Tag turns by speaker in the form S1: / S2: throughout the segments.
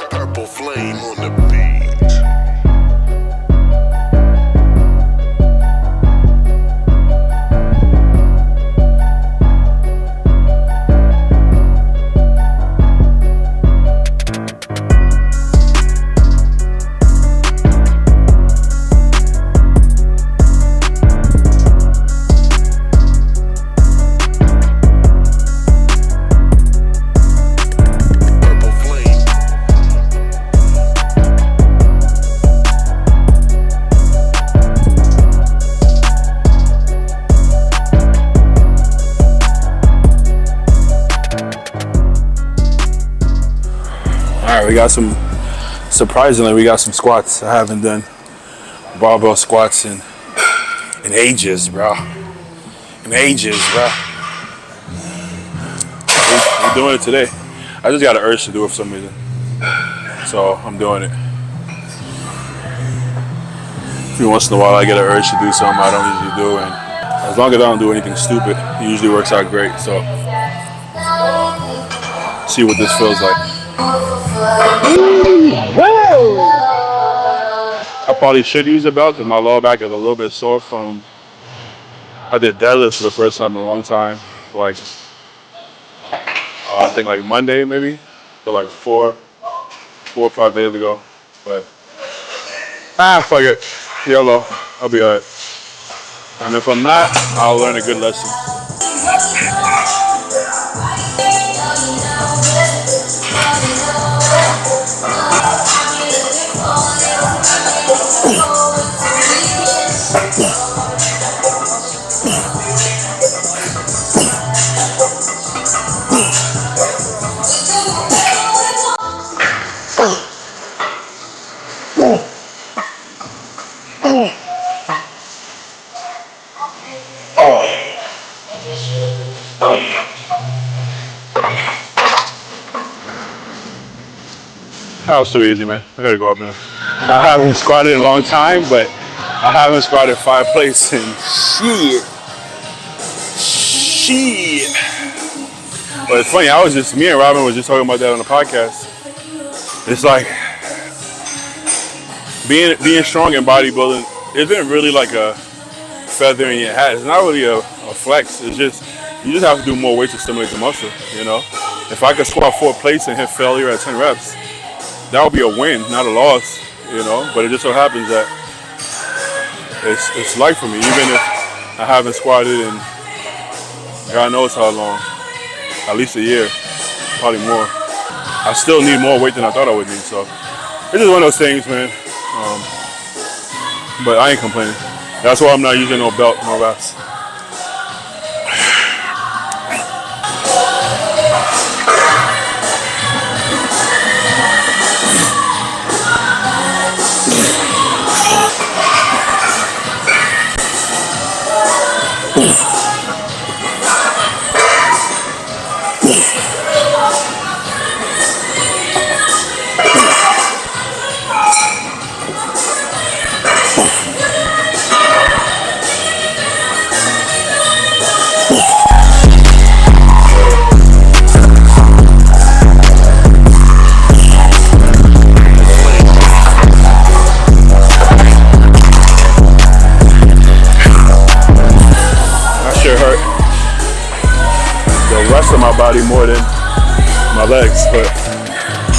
S1: Purple flame on the beat.
S2: We got surprisingly, we got some squats. I haven't done barbell squats in ages, bro. We're doing it today. I just got an urge to do it for some reason. So I'm doing it. Every once in a while I get an urge to do something I don't usually do, and as long as I don't do anything stupid, it usually works out great. So see what this feels like. I probably should use a belt because my lower back is a little bit sore from I did deadlifts for the first time in a long time. Like I think like Monday maybe, so like four or 5 days ago. But fuck it, YOLO, I'll be alright. And if I'm not, I'll learn a good lesson. That was too easy, man. I gotta go up now. I haven't squatted in a long time, but I haven't squatted 5 plates in shit. But it's funny, me and Robin was just talking about that on the podcast. It's like being strong in bodybuilding isn't really like a feather in your hat. It's not really a flex. It's just you just have to do more weight to stimulate the muscle. You know, if I could squat 4 plates and hit failure at 10 reps. That would be a win, not a loss, you know. But it just so happens that it's life for me, even if I haven't squatted in God knows how long, at least a year, probably more. I still need more weight than I thought I would need. So it's just one of those things, man. But I ain't complaining. That's why I'm not using no belt, no wraps. Of my body more than my legs, but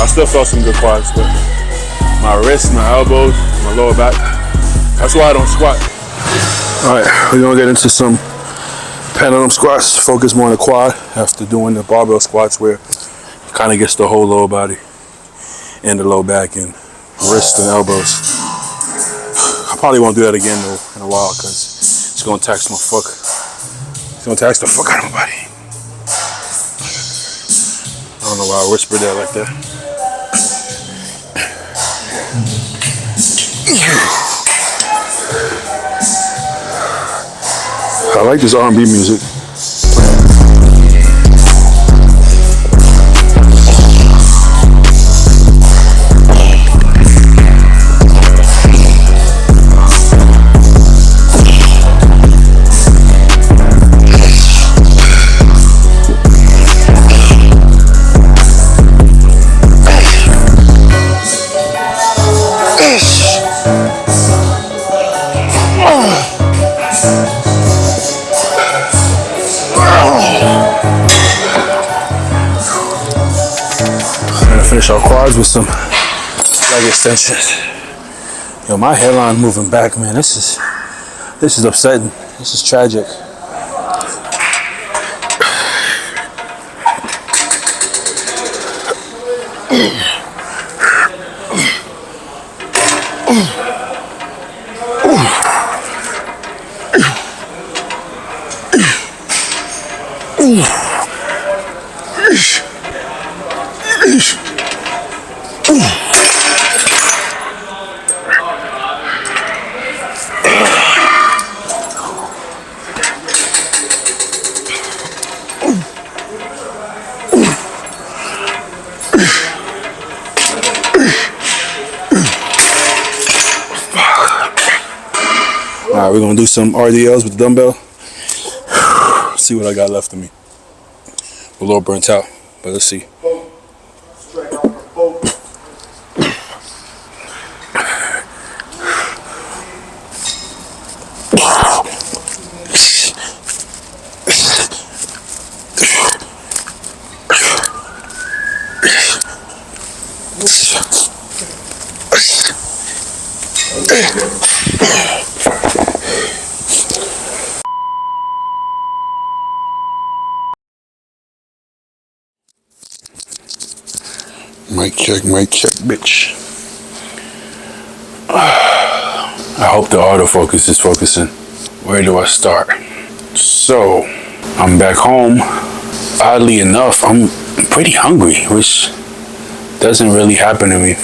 S2: I still felt some good quads. But my wrists, my elbows, my lower back, that's why I don't squat. Alright, we're gonna get into some pendulum squats, focus more on the quad after doing the barbell squats where it kind of gets the whole lower body and the low back and wrists and elbows. probably won't do that again though in a while because it's gonna tax my fuck. It's gonna tax the fuck out of my body. I don't know why I whispered that like that. I like this R&B music. Finish our quads with some leg extensions. Yo, my hairline moving back, man. This is upsetting. This is tragic. Alright, we're gonna do some RDLs with the dumbbell. See what I got left of me. I'm a little burnt out, but let's see. Mic check, bitch. I hope the autofocus is focusing. Where do I start? So, I'm back home. Oddly enough, I'm pretty hungry, which doesn't really happen to me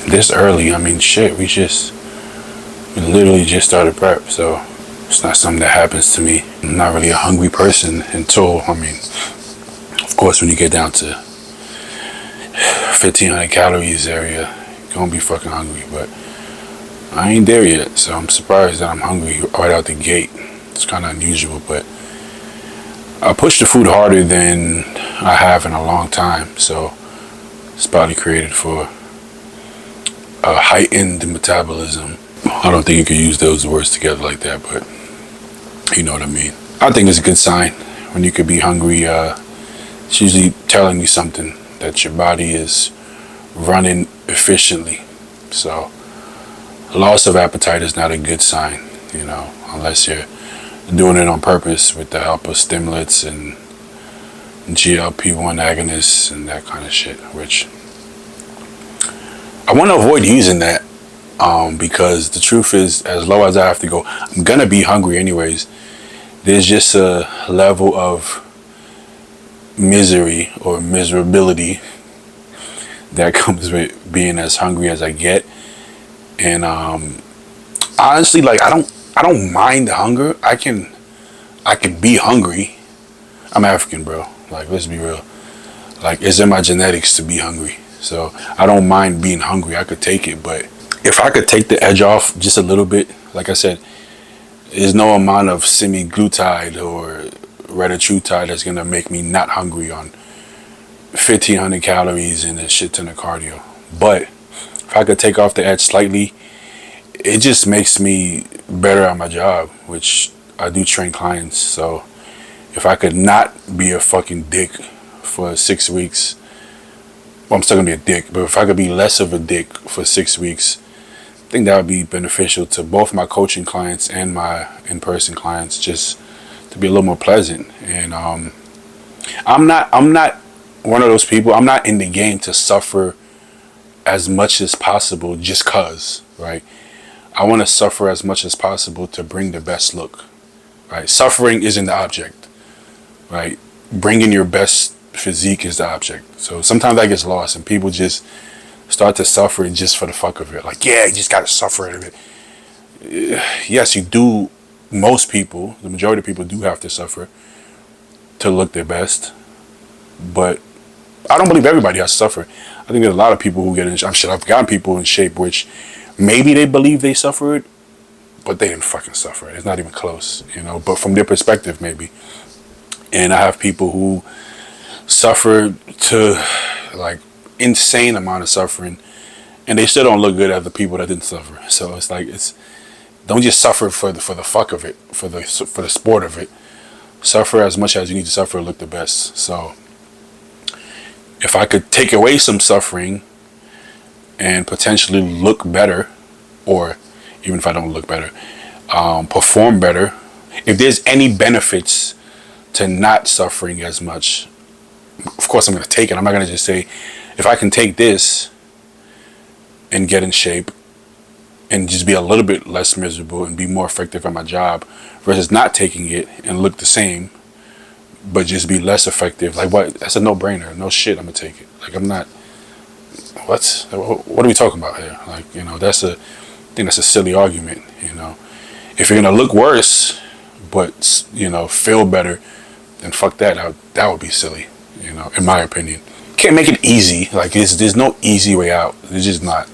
S2: this early. I mean, shit, we literally just started prep, so it's not something that happens to me. I'm not really a hungry person until, of course, when you get down to 1,500 calories area, you're gonna be fucking hungry, but I ain't there yet, so I'm surprised that I'm hungry right out the gate. It's kind of unusual, but I push the food harder than I have in a long time, so it's probably created for a heightened metabolism. I don't think you could use those words together like that, but you know what I mean. I think it's a good sign when you could be hungry. It's usually telling you something, that your body is running efficiently. So loss of appetite is not a good sign, unless you're doing it on purpose with the help of stimulants and GLP-1 agonists and that kind of shit, which I want to avoid using that because the truth is, as low as I have to go, I'm gonna be hungry anyways. There's just a level of misery or miserability that comes with being as hungry as I get, and honestly, like I don't mind the hunger. I can be hungry. I'm African, bro. Like, let's be real. Like, it's in my genetics to be hungry, so I don't mind being hungry. I could take it, but if I could take the edge off just a little bit, like I said, there's no amount of semaglutide or retatrutide that's gonna make me not hungry on 1,500 calories and a shit ton of cardio. But if I could take off the edge slightly, it just makes me better at my job, which I do train clients. So if I could not be a fucking dick for 6 weeks, well, I'm still gonna be a dick, but if I could be less of a dick for 6 weeks, I think that would be beneficial to both my coaching clients and my in-person clients, just to be a little more pleasant. And I'm not one of those people. I'm not in the game to suffer as much as possible just cause, right?
S3: I want to suffer as much as possible to bring the best look, right? Suffering isn't the object, right? Bringing your best physique is the object. So sometimes that gets lost and people just start to suffer just for the fuck of it. Like, yeah, you just got to suffer it. Yes, you do. Most people, the majority of people do have to suffer to look their best. But I don't believe everybody has to suffer. I think there's a lot of people who get in shape. I've gotten people in shape which maybe they believe they suffered, but they didn't fucking suffer. It's not even close, you know, but from their perspective, maybe. And I have people who suffer to like insane amount of suffering and they still don't look good as the people that didn't suffer. So it's like, don't just suffer for the fuck of it, for the sport of it. Suffer as much as you need to suffer to look the best. So if I could take away some suffering and potentially look better, or even if I don't look better, perform better, if there's any benefits to not suffering as much, of course I'm going to take it. I'm not going to just say, if I can take this and get in shape and just be a little bit less miserable and be more effective at my job versus not taking it and look the same but just be less effective, like what? That's a no-brainer. No shit, I'm gonna take it. Like, I'm not, what are we talking about here? Like, you know, I think that's a silly argument, you know. If you're gonna look worse but, you know, feel better, then fuck that. That would be silly, you know, in my opinion. Can't make it easy. Like, there's no easy way out. There's just not.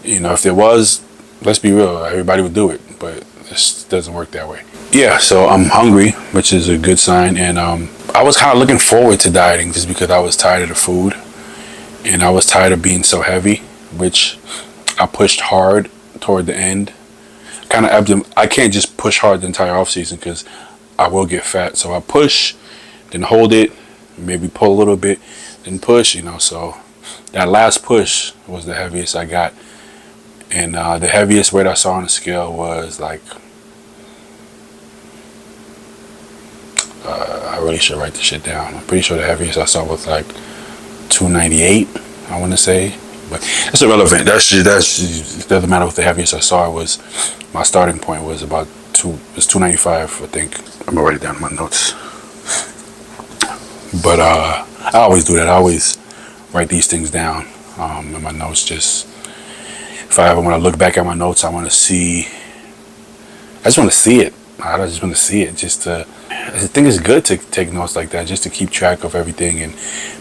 S3: You know, if there was, let's be real, everybody would do it, but it just doesn't work that way. Yeah, so I'm hungry, which is a good sign, and I was kind of looking forward to dieting just because I was tired of the food, and I was tired of being so heavy, which I pushed hard toward the end. Kind of, I can't just push hard the entire off season because I will get fat. So I push, then hold it, maybe pull a little bit, then push, you know. So that last push was the heaviest I got. And the heaviest weight I saw on the scale was like, I really should write this shit down. I'm pretty sure the heaviest I saw was like 298, I want to say. But it's irrelevant. It doesn't matter what the heaviest I saw was. My starting point was about 295, I think. I'm gonna write it down in my notes. But I always do that. I always write these things down in my notes. Just if I ever want to look back at my notes, I just want to see it. I just want to see it. I think it's good to take notes like that, just to keep track of everything and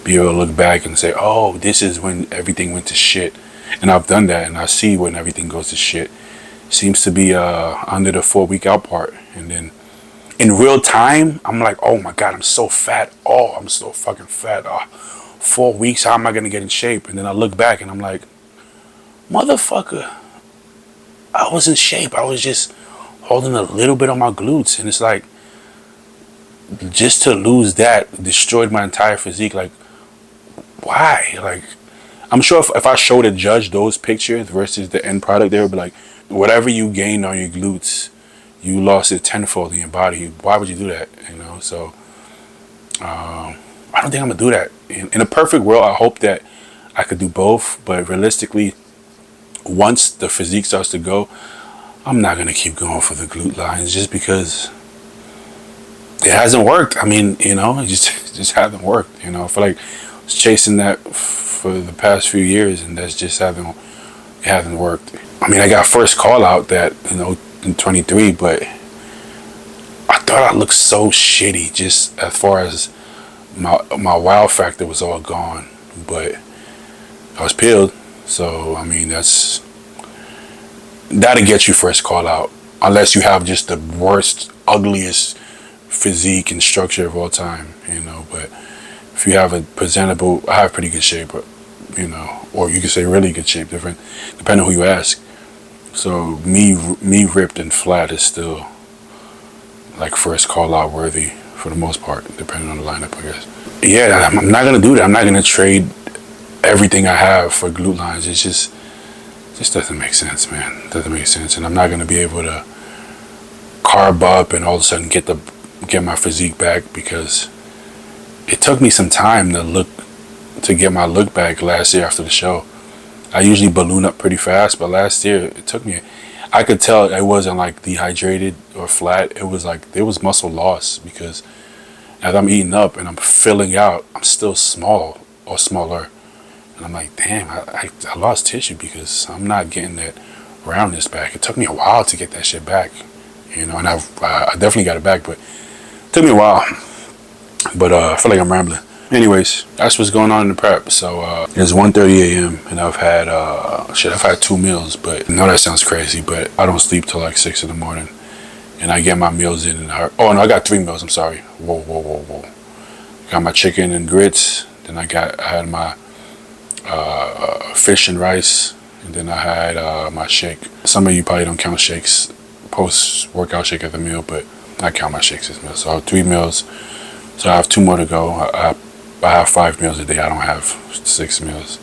S3: be able to look back and say, oh, this is when everything went to shit. And I've done that, and I see when everything goes to shit. Seems to be under the 4-week out part. And then in real time, I'm like, oh my God, I'm so fat. Oh, I'm so fucking fat. 4 weeks, how am I going to get in shape? And then I look back and I'm like, motherfucker, I was in shape. I was just holding a little bit on my glutes. And it's like, just to lose that destroyed my entire physique. Like, why? Like, I'm sure if I showed a judge those pictures versus the end product, they would be like, whatever you gained on your glutes, you lost it tenfold in your body. Why would you do that? You know, so I don't think I'm gonna do that. In a perfect world, I hope that I could do both, but realistically, once the physique starts to go, I'm not gonna keep going for the glute lines just because it hasn't worked. I mean, you know, it just hasn't worked. You know, I feel like I was chasing that for the past few years, and it hasn't worked. I mean, I got first call out that, you know, in 23, but I thought I looked so shitty just as far as my wow factor was all gone, but I was peeled. So, I mean, that'll get you first call out, unless you have just the worst, ugliest physique and structure of all time, you know. But if you have I have pretty good shape, you know, or you could say really good shape, depending on who you ask. So me ripped and flat is still like first call out worthy for the most part, depending on the lineup, I guess. Yeah, I'm not gonna do that. I'm not gonna trade everything I have for glute lines. It just doesn't make sense, man. It doesn't make sense, and I'm not gonna be able to carb up and all of a sudden get my physique back, because it took me some time to get my look back last year after the show. I usually balloon up pretty fast, but last year it took me. I could tell it wasn't like dehydrated or flat. It was like there was muscle loss because as I'm eating up and I'm filling out, I'm still small or smaller. And I'm like, damn, I lost tissue because I'm not getting that roundness back. It took me a while to get that shit back, you know, and I definitely got it back, but it took me a while. But I feel like I'm rambling. Anyways, that's what's going on in the prep. So it's 1:30 a.m. and I've had I've had 2 meals, but I know that sounds crazy, but I don't sleep till like 6 in the morning, and I get my meals in. Oh no, I got 3 meals. I'm sorry. Whoa. Got my chicken and grits. Then I had my fish and rice, and then I had my shake. Some of you probably don't count shakes, post-workout shake at the meal, but I count my shakes as meals. So 3 meals. So I have 2 more to go. I have 5 meals a day. I don't have 6 meals.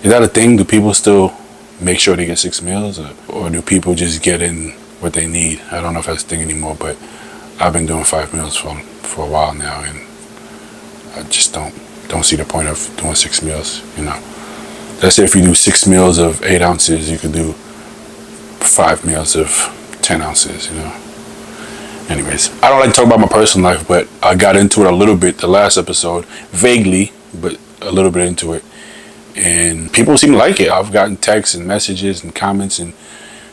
S3: Is that a thing? Do people still make sure they get 6 meals, or do people just get in what they need? I don't know if that's a thing anymore, but I've been doing 5 meals for a while now, and I just don't see the point of doing 6 meals. You know, let's say if you do 6 meals of 8 ounces, you could do 5 meals of 10 ounces. You know. Anyways, I don't like to talk about my personal life, but I got into it a little bit the last episode, vaguely, but a little bit into it. And people seem to like it. I've gotten texts and messages and comments, and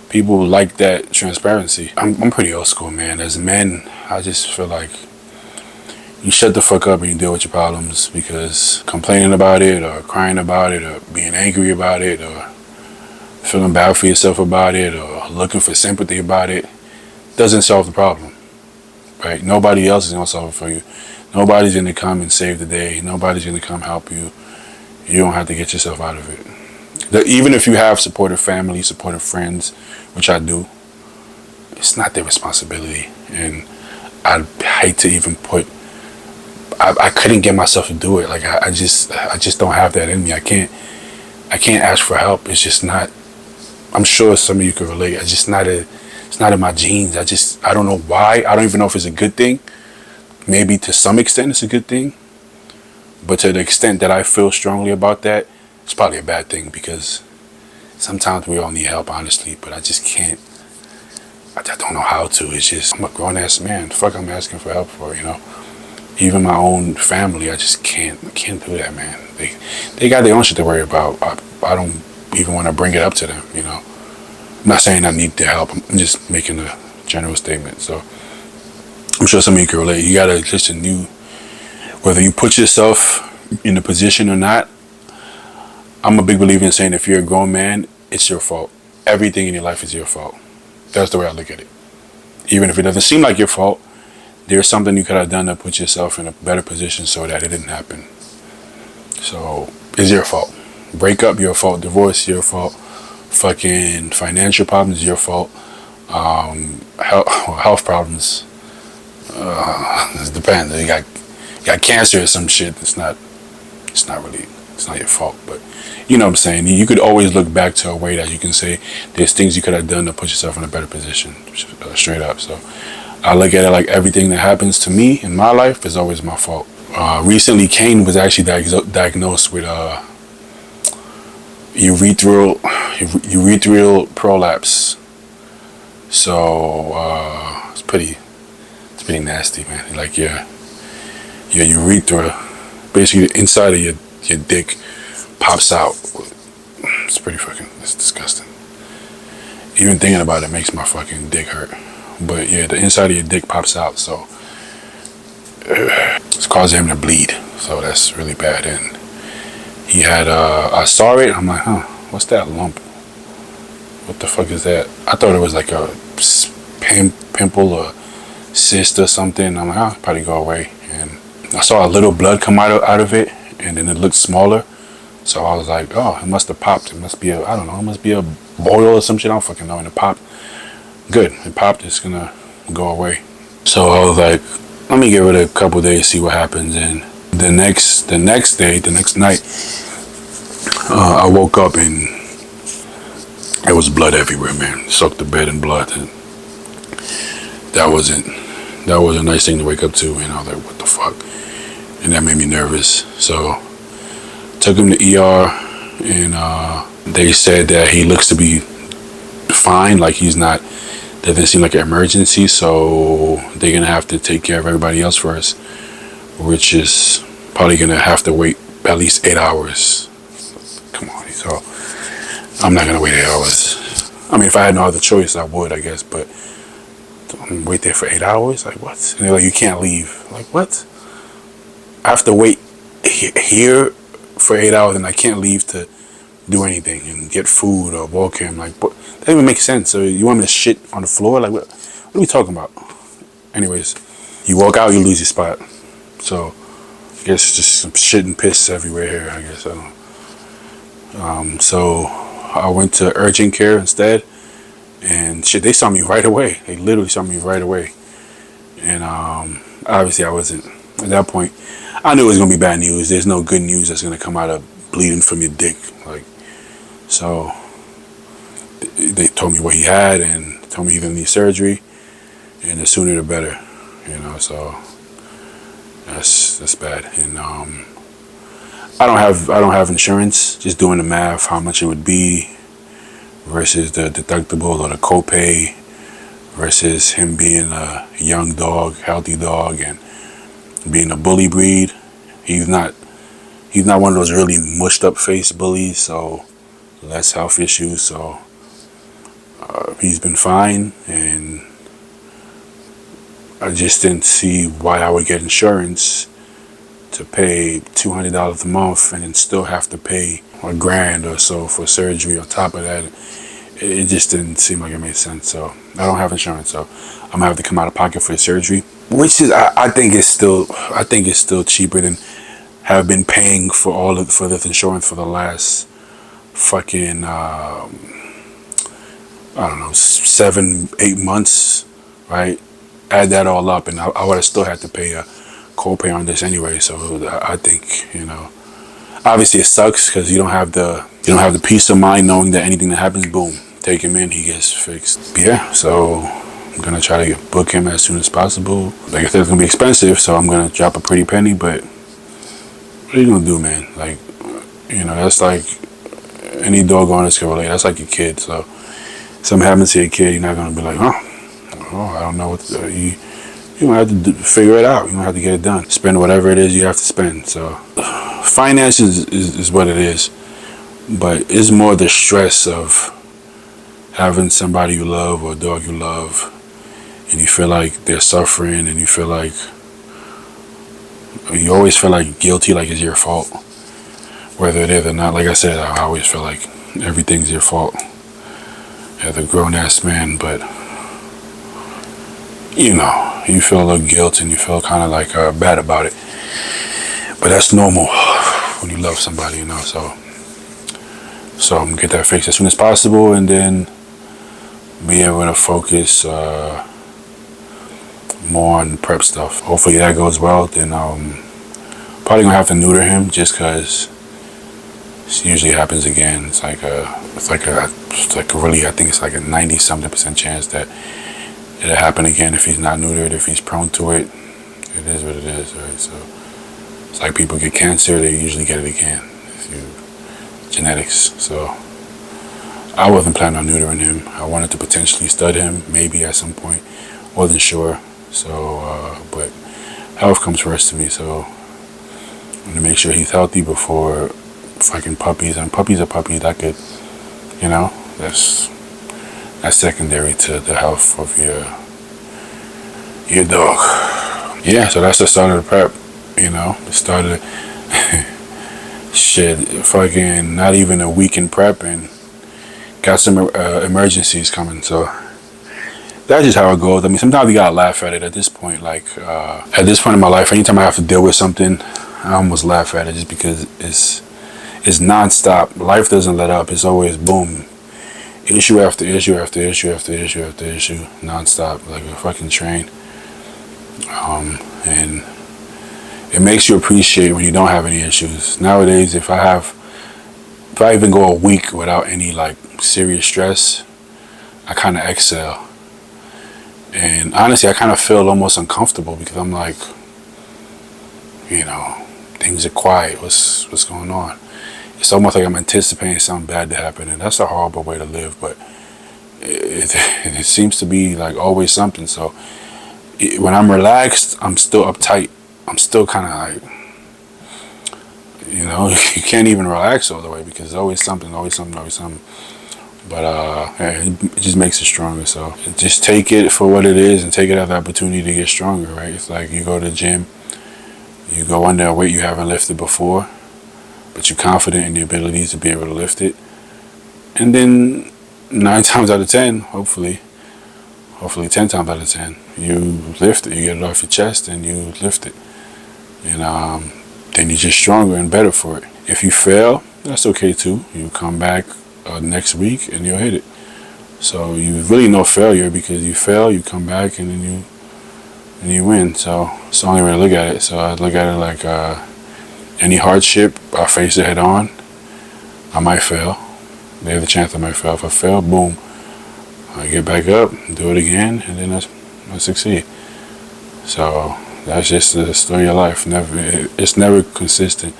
S3: people like that transparency. I'm pretty old school, man. As men, I just feel like you shut the fuck up and you deal with your problems, because complaining about it or crying about it or being angry about it or feeling bad for yourself about it or looking for sympathy about it doesn't solve the problem. Right? Nobody else is going to solve it for you. Nobody's going to come and save the day. Nobody's going to come help you. You don't have to get yourself out of it. Even if you have supportive family, supportive friends, which I do, it's not their responsibility. And I hate to even I couldn't get myself to do it. Like I just don't have that in me. I can't ask for help. It's just not. I'm sure some of you could relate. It's not in my genes. I don't know why. I don't even know if it's a good thing. Maybe to some extent it's a good thing. But to the extent that I feel strongly about that, it's probably a bad thing, because sometimes we all need help, honestly. But I just can't. I don't know how to. It's just, I'm a grown-ass man. The fuck I'm asking for help for, you know? Even my own family, I just can't do that, man. They got their own shit to worry about. I don't even want to bring it up to them, you know? I'm not saying I need their help. I'm just making a general statement. So I'm sure some of you can relate. You gotta listen. Whether you put yourself in a position or not, I'm a big believer in saying if you're a grown man, it's your fault. Everything in your life is your fault. That's the way I look at it. Even if it doesn't seem like your fault, there's something you could have done to put yourself in a better position so that it didn't happen. So it's your fault. Breakup, your fault. Divorce, your fault. Fucking financial problems, your fault. Health problems, it depends. You got cancer or some shit. It's not your fault. But you know what I'm saying. You could always look back to a way that you can say there's things you could have done to put yourself in a better position. Straight up. So I look at it like everything that happens to me in my life is always my fault. Recently, Kane was actually diagnosed with urethral prolapse. So it's pretty nasty, man. Like your urethra, basically the inside of your dick, pops out. It's disgusting. Even thinking about it makes my fucking dick hurt. But yeah, the inside of your dick pops out, so it's causing him to bleed. So that's really bad. And he had, I saw it, I'm like, what's that lump? What the fuck is that? I thought it was like a pimple or cyst or something. I'm like, it'll probably go away. And I saw a little blood come out of it, and then it looked smaller. So I was like, oh, it must have popped. It must be it must be a boil or some shit. I don't fucking know. And it popped. Good. It popped. It's gonna go away. So I was like, let me give it a couple days, see what happens. And the next night, I woke up and there was blood everywhere, man. Soaked the bed in blood. And that was a nice thing to wake up to. And I was like, what the fuck? And that made me nervous. So took him to ER, and they said that he looks to be fine. Like he's not, doesn't seem like an emergency. So they're gonna have to take care of everybody else first, which is probably gonna have to wait at least 8 hours. Come on, so I'm not gonna wait 8 hours. I mean, if I had no other choice, I would, I guess. But wait there for 8 hours, like what? And they're like, you can't leave. Like what? I have to wait here for 8 hours, and I can't leave to do anything and get food or walk him. Like, what? That doesn't even make sense. So you want me to shit on the floor? Like, what are we talking about? Anyways, you walk out, you lose your spot. So I guess it's just some shit and piss everywhere here. I guess I don't. So I went to urgent care instead, and shit, they saw me right away. They literally saw me right away. And obviously I wasn't at that point. I knew it was gonna be bad news. There's no good news that's gonna come out of bleeding from your dick. Like, so they told me what he had and told me he didn't need surgery, and the sooner the better. You know, so that's bad. And I don't have insurance. Just doing the math, how much it would be versus the deductible or the copay versus him being a young dog, healthy dog, and being a bully breed. He's not one of those really mushed up face bullies, so less health issues. So he's been fine, and I just didn't see why I would get insurance to pay $200 a month and then still have to pay $1,000 or so for surgery on top of that. It just didn't seem like it made sense. So I don't have insurance, so I'm gonna have to come out of pocket for the surgery, which is I think it's still cheaper than have been paying for this insurance for the last fucking I don't know, 7-8 months, right? Add that all up, and I would have still had to pay a copay on this anyway. So I think, you know, obviously it sucks because you don't have the peace of mind knowing that anything that happens, boom, take him in, he gets fixed. But yeah, so I'm gonna try to book him as soon as possible. Like I said, it's gonna be expensive, so I'm gonna drop a pretty penny. But what are you gonna do, man? Like, you know, that's like any dog owners can relate. That's like your kid. So something happens to your kid, you're not gonna be like, I don't know what you gonna have to figure it out. You're gonna have to get it done. Spend whatever it is you have to spend. So finances is what it is, but it's more the stress of having somebody you love or a dog you love, and you feel like they're suffering, and you always feel like guilty, like it's your fault, whether it is or not. Like I said, I always feel like everything's your fault as a grown-ass man, but you know, you feel a little guilt and you feel kind of like bad about it. But that's normal when you love somebody, you know. So I'm gonna get that fixed as soon as possible, and then be able to focus more on prep stuff. Hopefully that goes well. Then probably gonna have to neuter him just because it usually happens again. It's like really, I think it's like a 90-something% chance that it'll happen again if he's not neutered, if he's prone to it. It is what it is, right? So it's like people get cancer, they usually get it again. Genetics. So I wasn't planning on neutering him. I wanted to potentially stud him, maybe at some point. Wasn't sure. So, but health comes first to me. So I'm gonna make sure he's healthy before fucking puppies. And puppies are puppies. That could, you know, that's secondary to the health of your dog. Yeah, so that's the start of the prep. You know, it started shit, fucking not even a week in prep, and got some emergencies coming. So that's just how it goes. I mean, sometimes you gotta laugh at it at this point. Like at this point in my life, anytime I have to deal with something, I almost laugh at it just because it's nonstop. Life doesn't let up. It's always boom, issue after issue after issue after issue after issue, nonstop, like a fucking train. And it makes you appreciate when you don't have any issues. Nowadays, if I even go a week without any like serious stress, I kind of exhale. And honestly, I kind of feel almost uncomfortable because I'm like, you know, things are quiet. What's going on? It's almost like I'm anticipating something bad to happen, and that's a horrible way to live. But it seems to be like always something. So when I'm relaxed, I'm still uptight. I'm still kind of like, you know, you can't even relax all the way because there's always something, always something, always something. But it just makes it stronger. So just take it for what it is and take it as an opportunity to get stronger, right? It's like you go to the gym, you go under a weight you haven't lifted before, but you're confident in the ability to be able to lift it. And then 9 times out of 10, hopefully 10 times out of 10, you lift it, you get it off your chest and you lift it. And then you're just stronger and better for it. If you fail, that's okay too. You come back next week and you'll hit it. So you really no failure because you fail, you come back and then you win. So it's the only way to look at it. So I look at it like any hardship, I face it head on. I might fail. There's a chance I might fail. If I fail, boom, I get back up, do it again, and then I succeed. So that's just the story of life. It's never consistent,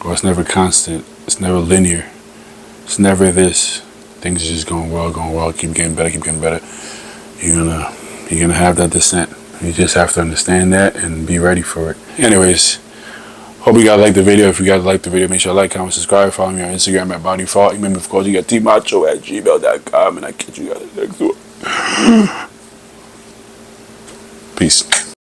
S3: or it's never constant. It's never linear. It's never this. Things are just going well, keep getting better. You're gonna have that descent. You just have to understand that and be ready for it. Anyways, hope you guys liked the video. If you guys liked the video, make sure to like, comment, subscribe. Follow me on Instagram at BodyFault. Remember, of course, you got tmacho@gmail.com, and I catch you guys next one. Peace.